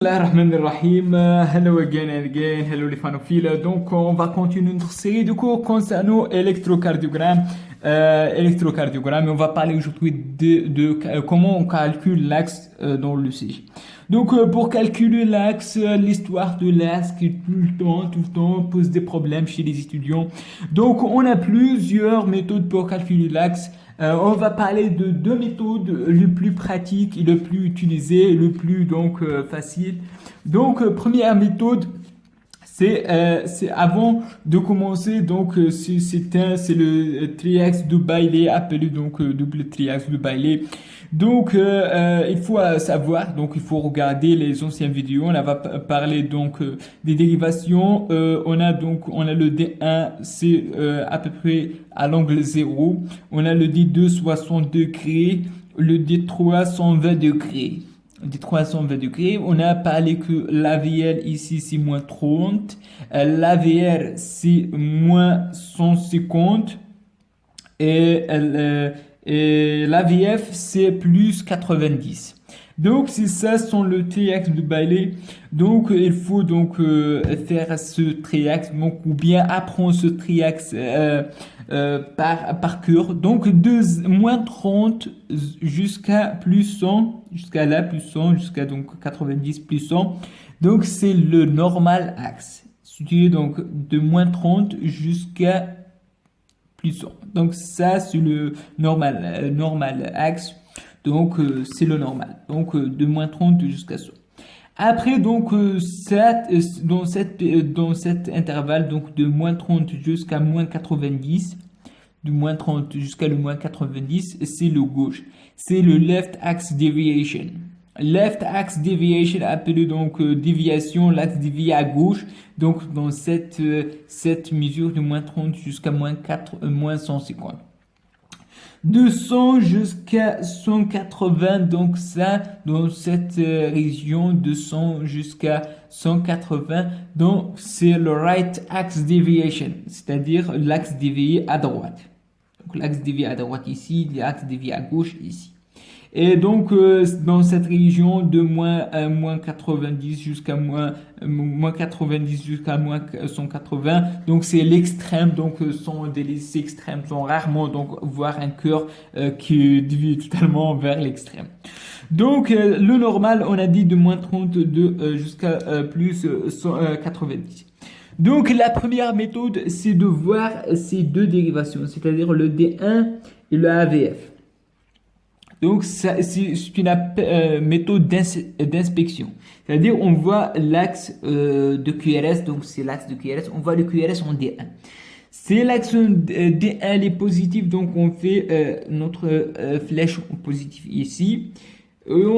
Bismillahirrahmanirrahim. Hello again and again. Hello les fanophiles. Donc, on va continuer notre série de cours concernant l'électrocardiogramme. Et on va parler aujourd'hui de comment on calcule l'axe dans le CG. Donc, pour calculer l'axe, l'histoire de l'axe qui tout le temps pose des problèmes chez les étudiants. Donc, on a plusieurs méthodes pour calculer l'axe. On va parler de deux méthodes, le plus pratique et le plus utilisé, le plus facile. Donc première méthode, c'est avant de commencer, c'est le triaxe de Bailey, appelé double triaxe de Bailey. Donc il faut savoir, donc il faut regarder les anciennes vidéos. On va parler des dérivations. On a le D1, c'est à peu près à l'angle 0. On a le D2 60 degrés, le D3 120 degrés. D3 120 degrés. On a parlé que l'AVL ici c'est moins 30, l'AVR c'est moins 150 et l'AVF c'est plus 90. Donc c'est ça sont le triaxe de Bailey. Donc il faut faire ce triaxe ou bien apprendre ce triaxe par cœur. Donc de moins 30 jusqu'à plus 100, jusqu'à là plus 100, jusqu'à 90 plus 100. Donc c'est le normal axe. C'est de moins 30 jusqu'à plus 100. Donc ça c'est le normal axe. Donc c'est le normal. Donc de moins 30 jusqu'à 100. Après dans cet intervalle de moins 30 jusqu'à moins 90, de moins 30 jusqu'à le moins 90, c'est le gauche. C'est le left axe deviation. Left axe deviation appelé déviation, l'axe dévié à gauche. Donc dans cette mesure de moins 30 jusqu'à moins 150. De 100 jusqu'à 180, donc ça, dans cette région de 100 jusqu'à 180, donc c'est le right axe deviation, c'est-à-dire l'axe dévié à droite. Donc l'axe dévié à droite ici, l'axe dévié à gauche ici. Et donc dans cette région de moins 90 jusqu'à moins 90 jusqu'à moins 180, donc c'est l'extrême. Les extrêmes sont rarement voir un cœur qui dévie totalement vers l'extrême. Donc le normal, on a dit de moins 30 jusqu'à plus 90. Donc la première méthode, c'est de voir ces deux dérivations, c'est-à-dire le D1 et le AVF. Donc, c'est une méthode d'inspection. C'est-à-dire, on voit l'axe de QRS, donc c'est l'axe de QRS, on voit le QRS en D1. C'est l'axe D1, elle est positive, donc on fait notre flèche positive ici.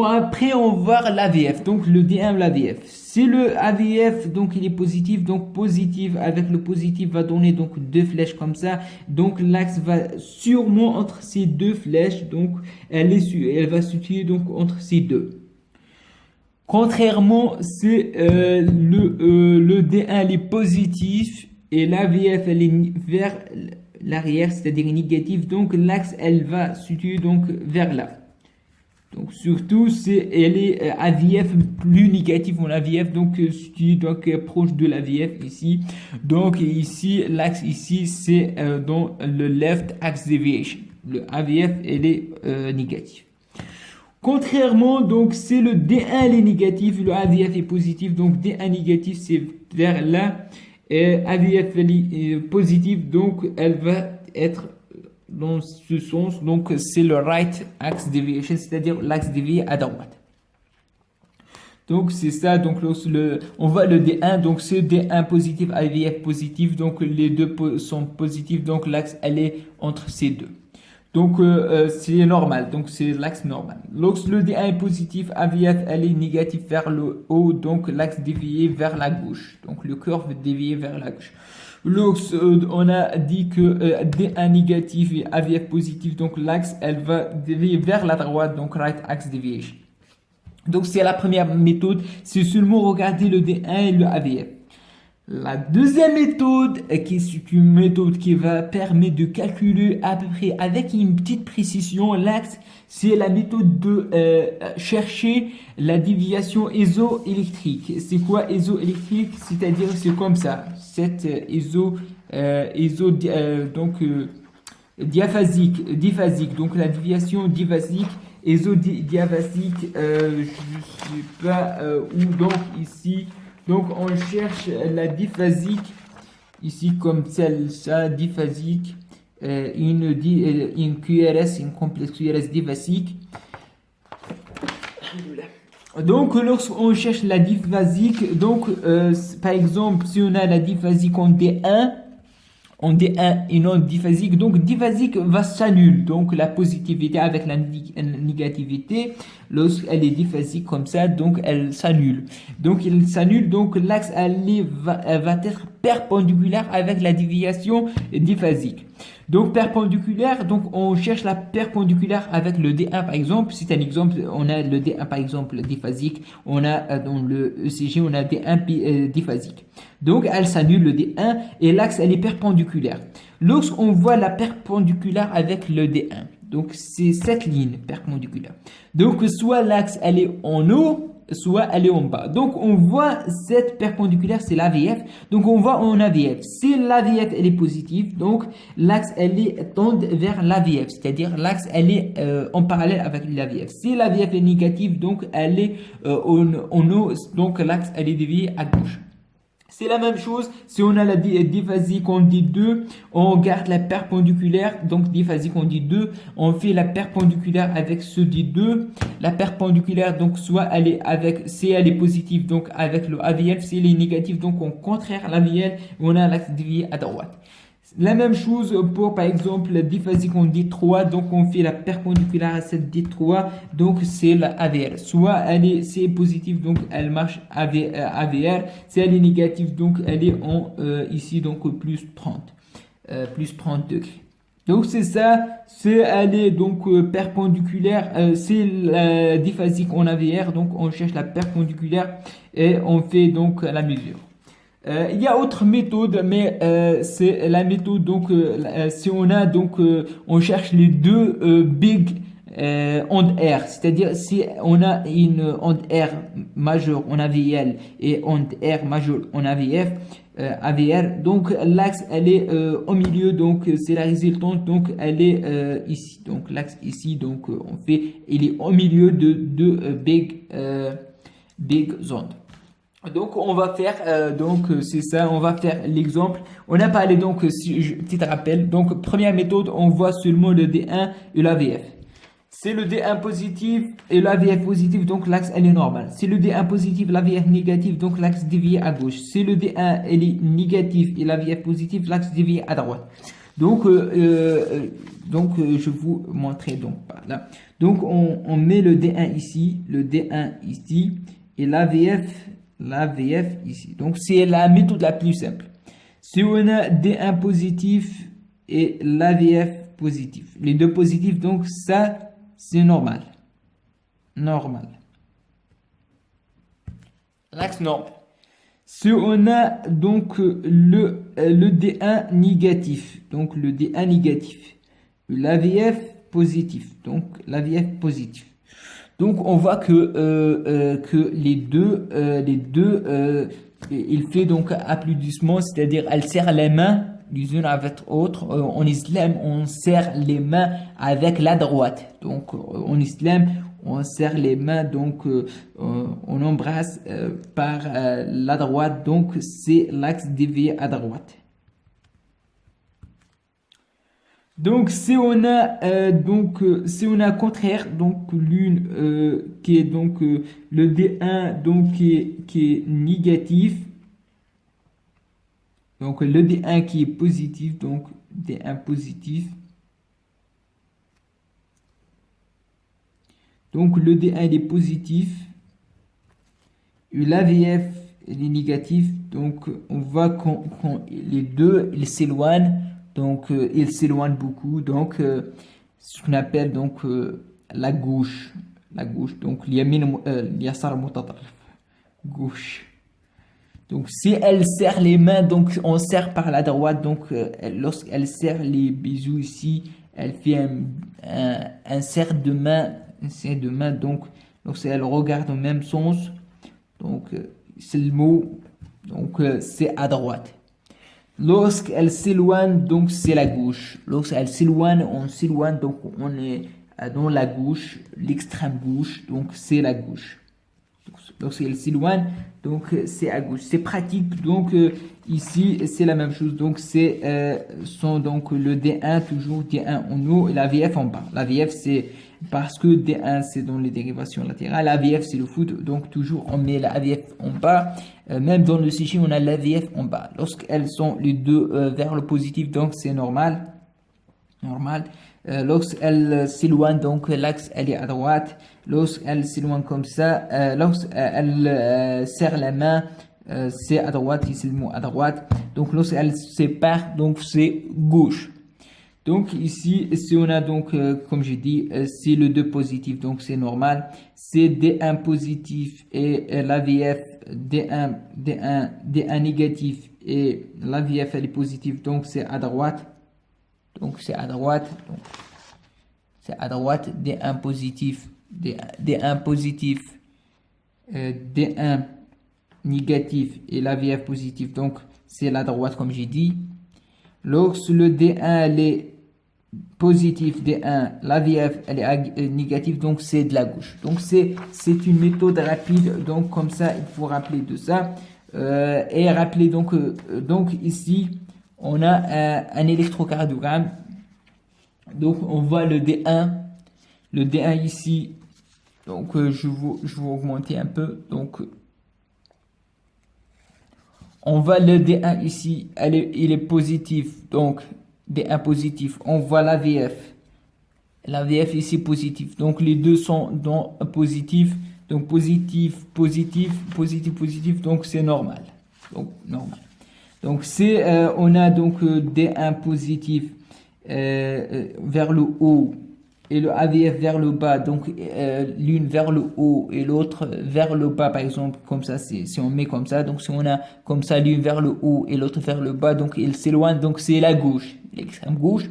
Après, on voit l'AVF, donc le D1, l'AVF. Si le AVF, donc il est positif, donc positif avec le positif va donner deux flèches comme ça. Donc l'axe va sûrement entre ces deux flèches, donc elle va se situer entre ces deux. Contrairement, c'est le D1 elle est positif et l'AVF elle est vers l'arrière, c'est-à-dire négatif. Donc l'axe elle va se situer vers là. Donc surtout elle est AVF plus négatif en AVF, proche de l'AVF ici. Donc ici l'axe ici c'est dans le left axe deviation. Le AVF elle est négatif. Contrairement c'est le D1 elle est négatif, le AVF est positif. Donc D1 négatif c'est vers là et AVF elle est positif, donc elle va être dans ce sens, donc c'est le right axe deviation, c'est-à-dire l'axe dévié à droite. Donc c'est ça, on voit le D1, donc c'est D1 positif, AVF positif, donc les deux sont positifs, donc l'axe elle est entre ces deux. Donc c'est normal, donc c'est l'axe normal. Lorsque le D1 est positif, AVF elle est négative vers le haut, donc l'axe dévié vers la gauche. Donc le curve dévié vers la gauche. On a dit que D1 négatif et AVF positif, donc l'axe elle va dévier vers la droite, donc right axe deviation. Donc c'est la première méthode, c'est seulement regarder le D1 et le AVF. La deuxième méthode, qui est une méthode qui va permettre de calculer à peu près avec une petite précision l'axe, c'est la méthode de chercher la déviation isoélectrique. C'est quoi isoélectrique? C'est-à-dire c'est comme ça, cette diphasique, donc la déviation diphasique, diaphasique, je sais pas où, donc ici. Donc on cherche la diphasique, ici comme celle-là, diphasique, une QRS, une complexe QRS diphasique. Donc lorsqu'on cherche la diphasique, donc par exemple si on a la diphasique en D1 et non diphasique, donc diphasique va s'annuler, donc la positivité avec la négativité, lorsqu'elle est diphasique comme ça, donc elle s'annule. Donc il s'annule, donc l'axe va être perpendiculaire avec la déviation diphasique. Donc perpendiculaire, donc on cherche la perpendiculaire avec le D1 par exemple. C'est un exemple, on a le D1 par exemple diphasique, on a dans le ECG on a D1 diphasique. Donc elle s'annule le D1 et l'axe elle est perpendiculaire. Lorsqu'on voit la perpendiculaire avec le D1, donc c'est cette ligne perpendiculaire. Donc soit l'axe elle est en haut, soit elle est en bas. Donc on voit cette perpendiculaire, c'est l'AVF. Donc on voit en AVF. Si l'AVF elle est positive, donc l'axe elle est tend vers l'AVF, c'est-à-dire l'axe elle est en parallèle avec l'AVF. Si l'AVF est négative, donc elle est en haut, donc l'axe elle est déviée à gauche. C'est la même chose, si on a la diphasique on dit 2, on garde la perpendiculaire, donc diphasique on dit 2, on fait la perpendiculaire avec ce dit 2, la perpendiculaire donc soit elle est avec, si elle est positive donc avec le AVL, si elle est négative donc on contraire l'AVL, on a l'axe dévié à droite. La même chose pour par exemple la diphasique on dit 3, donc on fait la perpendiculaire à cette dit 3, donc c'est la AVR. Soit elle est, si elle est positive, donc elle marche AVR, si elle est négative, donc elle est en ici donc plus 30 degrés. Donc c'est ça, c'est elle est donc perpendiculaire, c'est la diphasique en AVR, donc on cherche la perpendiculaire et on fait donc la mesure. Il y a autre méthode, mais c'est la méthode donc si on a donc on cherche les deux big ondes R, c'est-à-dire si on a une onde R majeure en AVL et onde R majeure en AVF, AVR, donc l'axe elle est au milieu, donc c'est la résultante, donc elle est ici, donc l'axe ici, donc on fait, il est au milieu de deux big ondes. Donc on va faire donc c'est ça, on va faire l'exemple. On a parlé donc si je petit rappel. Donc première méthode, on voit seulement le D1 et l'AVF. C'est le D1 positif et l'AVF positif, donc l'axe elle est normale. C'est le D1 positif, l'AVF négatif, donc l'axe dévié à gauche. C'est le D1 elle est négatif et l'AVF positif, l'axe dévié à droite. Donc je vous montrer donc par là. Donc on met le D1 ici, le D1 ici et l'AVF ici. Donc, c'est la méthode la plus simple. Si on a D1 positif et l'AVF positif, les deux positifs, donc ça, c'est normal. Normal. L'axe normal. Si on a donc le D1 négatif, donc le D1 négatif, l'AVF positif, donc l'AVF positif. Donc on voit que les deux il fait donc applaudissement, c'est-à-dire elle serre les mains les unes avec l'autre. En islam, on serre les mains avec la droite. Donc en islam, on serre les mains, donc on embrasse par la droite. Donc c'est l'axe dévié à droite. Donc si on a si on a contraire donc l'une qui est donc le D1 donc qui est négatif, donc le D1 qui est positif, donc D1 positif, donc le D1 il est positif et l'AVF il est négatif, donc on voit quand les deux ils s'éloignent. Donc, il s'éloigne beaucoup. Donc, ce qu'on appelle donc la gauche. La gauche. Donc, اليمين اليسار متطرف. Gauche. Donc, si elle serre les mains, donc on serre par la droite. Donc, lorsqu'elle serre les bisous ici, elle fait un serre de main. Un serre de main. Donc, lorsqu'elle regarde au même sens, donc c'est le mot. Donc, c'est à droite. Lorsqu'elle s'éloigne, donc c'est la gauche. Lorsqu'elle s'éloigne, on s'éloigne, donc on est dans la gauche, l'extrême gauche, donc c'est la gauche. Lorsqu'elle s'éloigne, donc c'est à gauche. C'est pratique, donc ici c'est la même chose. Donc c'est sont donc le D1 toujours D1 en haut et la VF en bas. La VF c'est parce que D1 c'est dans les dérivations latérales, la VF c'est le foot, donc toujours on met la VF en bas. Même dans le CG on a la VF en bas. Lorsqu'elles sont les deux vers le positif, donc c'est normal. Lorsqu'elle s'éloigne, donc l'axe elle est à droite. Lorsqu'elle s'éloigne comme ça, lorsqu'elle serre la main, c'est à droite, ici le mot à droite. Donc lorsqu'elle se sépare, donc c'est gauche. Donc ici, si on a donc, comme j'ai dit, c'est le 2 positif, donc c'est normal. C'est D1 positif et la VF D1 négatif et la VF elle est positive, donc c'est à droite. Donc c'est à droite. Donc c'est à droite D1 positif, D1 positif, D1 négatif et la VF positive. Donc c'est la droite comme j'ai dit. Lorsque le D1 est positif, D1, la VF elle est négative, donc c'est de la gauche. Donc c'est une méthode rapide. Donc comme ça il faut rappeler de ça et rappeler donc ici on a un électrocardiogramme. Donc on voit le D1 ici. Donc je vais augmenter un peu. Donc on voit le D1 ici, il est positif. Donc D1 positif. On voit la VF. La VF ici positif. Donc les deux sont dans positif. Donc positif, positif, positif, positif. Donc c'est normal. Donc normal. Donc c'est on a donc D1 positif vers le haut et le AVF vers le bas, donc l'une vers le haut et l'autre vers le bas, par exemple, comme ça, si on met comme ça, donc si on a comme ça l'une vers le haut et l'autre vers le bas, donc il s'éloigne, donc c'est la gauche, l'extrême gauche.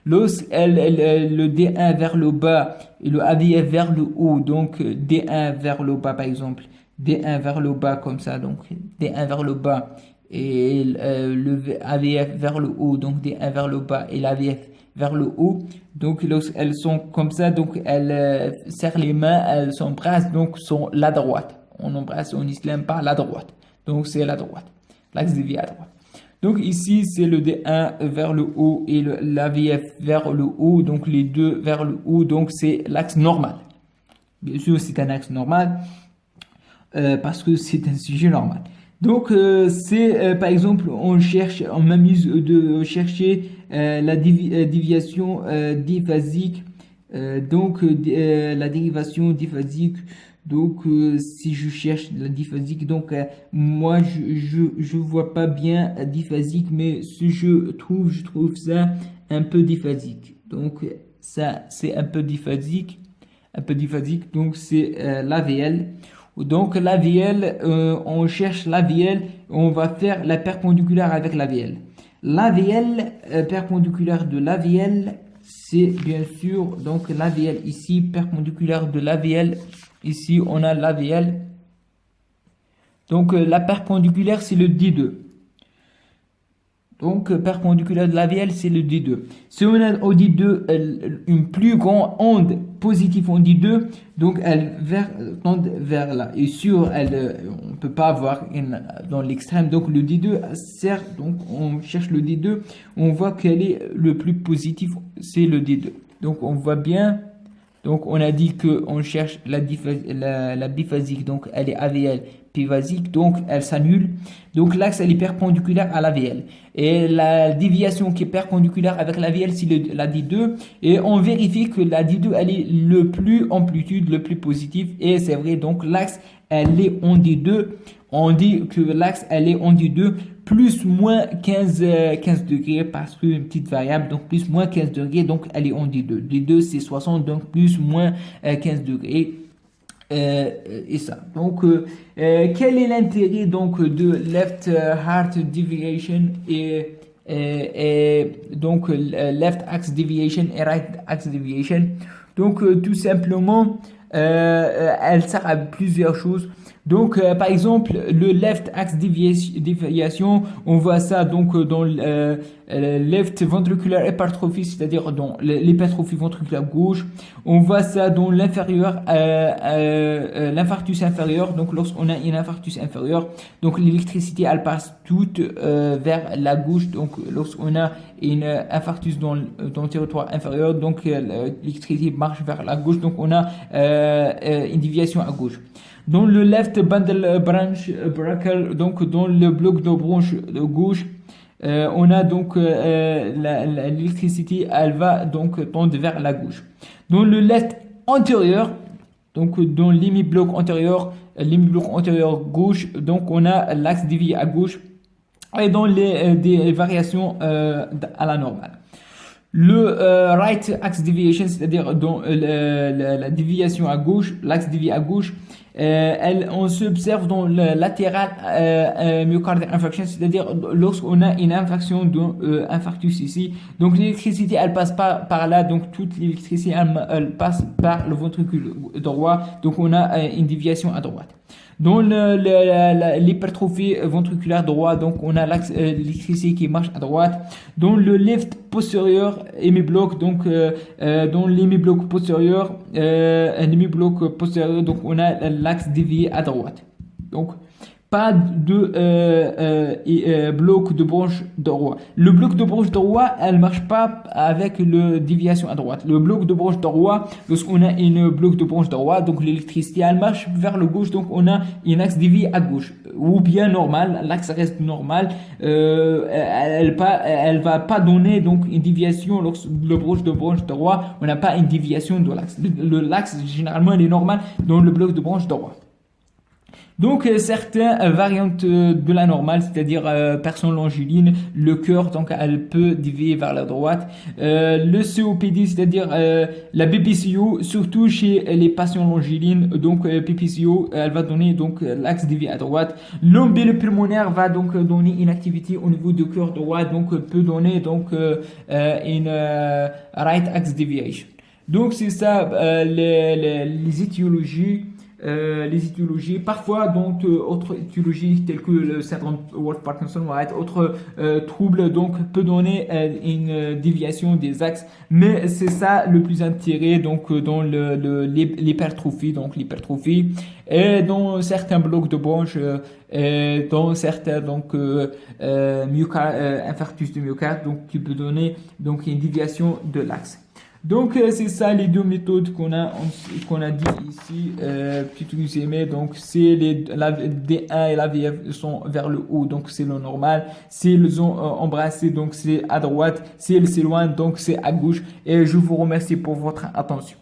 Le D1 vers le bas et le AVF vers le haut, donc D1 vers le bas, par exemple, D1 vers le bas comme ça, donc D1 vers le bas et le AVF vers le haut, donc D1 vers le bas et l'AVF vers le haut. Donc lorsqu'elles sont comme ça, donc elles serrent les mains, elles s'embrassent, donc sont la droite. On embrasse en islam par la droite. Donc c'est la droite. L'axe dévié à droite. Donc ici c'est le D1 vers le haut et l'AVF vers le haut, donc les deux vers le haut, donc c'est l'axe normal. Bien sûr c'est un axe normal parce que c'est un sujet normal. Donc c'est par exemple on m'amuse de chercher la déviation diphasique, la dérivation diphasique. Donc si je cherche la diphasique, donc moi je vois pas bien diphasique, mais si je trouve ça un peu diphasique. Donc ça c'est un peu diphasique. Donc c'est l'AVL. Donc l'AVL, on cherche l'AVL, on va faire la perpendiculaire avec l'AVL. L'AVL, perpendiculaire de l'AVL, c'est bien sûr donc l'AVL ici, perpendiculaire de l'AVL. Ici, on a l'AVL. Donc la perpendiculaire, c'est le D2. Donc perpendiculaire de l'AVL, c'est le D2. Si on a au D2 une plus grande onde positive en D2, donc elle tend vers là. Et sur elle, on ne peut pas avoir dans l'extrême. Donc le D2 sert, donc on cherche le D2, on voit quel est le plus positif, c'est le D2. Donc on voit bien. Donc on a dit qu'on cherche la biphasique, donc elle est AVL bifasique, donc elle s'annule. Donc l'axe elle est perpendiculaire à l'AVL. Et la déviation qui est perpendiculaire avec l'AVL c'est la D2. Et on vérifie que la D2 elle est le plus amplitude, le plus positif. Et c'est vrai, donc l'axe elle est en D2. On dit que l'axe elle est en D2 plus moins 15 degrés parce que une petite variable, donc plus moins 15 degrés, donc elle est en D2. D2 c'est 60, donc plus moins 15 degrés. Et ça. Donc, quel est l'intérêt donc de left heart deviation et donc left axe deviation et right axe deviation? Donc, tout simplement, elle sert à plusieurs choses. Donc, par exemple, le left axe déviation, on voit ça donc dans left ventriculaire hypertrophy, c'est-à-dire dans l'hypertrophie ventriculaire gauche. On voit ça dans l'infarctus inférieur. Donc, lorsqu'on a un infarctus inférieur, donc l'électricité elle passe toute vers la gauche. Donc, lorsqu'on a un infarctus dans le territoire inférieur, donc l'électricité marche vers la gauche. Donc, on a une déviation à gauche. Dans le left bundle branch brachial, donc dans le bloc de branche de gauche, on a donc l'électricité, elle va donc tendre vers la gauche. Dans le left antérieur, donc dans l'hémibloc antérieur gauche, donc on a l'axe dévié à gauche et dans des variations à la normale. Le right axe deviation, c'est-à-dire dans la déviation à gauche, l'axe dévié à gauche, on s'observe dans le latéral myocardial infarction, c'est-à-dire lorsqu'on a une infarction infarctus ici. Donc l'électricité, elle passe pas par là, donc toute l'électricité, elle passe par le ventricule droit. Donc on a une déviation à droite. Dans l'hypertrophie ventriculaire droit, donc on a l'électricité qui marche à droite. Dans le left postérieur hémibloc, donc dans l'hémibloc postérieur, donc on a l'axe dévié à droite. Donc pas de bloc de branche droit. Le bloc de branche droit, elle marche pas avec le déviation à droite. Le bloc de branche droit, lorsqu'on a une bloc de branche droit, donc l'électricité, elle marche vers le gauche, donc on a un axe dévié à gauche. Ou bien normal, l'axe reste normal, elle va pas donner donc une déviation lorsque le branche de branche droit, on n'a pas une déviation de l'axe. L'axe, généralement, il est normal dans le bloc de branche droit. Donc certaines variantes de la normale, c'est-à-dire personne longiligne, le cœur, donc elle peut dévier vers la droite. Le COPD, c'est-à-dire la BPCO, surtout chez les patients longilines, donc PPCO, elle va donner donc l'axe dévié à droite. L'ombilic pulmonaire va donc donner une activité au niveau du cœur droit, donc peut donner donc une right axe deviation. Donc c'est ça les étiologies. Les étiologies, parfois donc autres étiologies telles que le syndrome Wolff-Parkinson-White, autres troubles donc peut donner une déviation des axes, mais c'est ça le plus intérêt donc dans l'hypertrophie, donc l'hypertrophie et dans certains blocs de branches, dans certains donc infarctus du myocarde, donc qui peut donner donc une déviation de l'axe. Donc c'est ça les deux méthodes qu'on a dit ici, petit résumé. Donc c'est la D1 et la VF sont vers le haut, donc c'est le normal. Si ils ont embrassé, donc c'est à droite. Si elles s'éloignent, donc c'est à gauche. Et je vous remercie pour votre attention.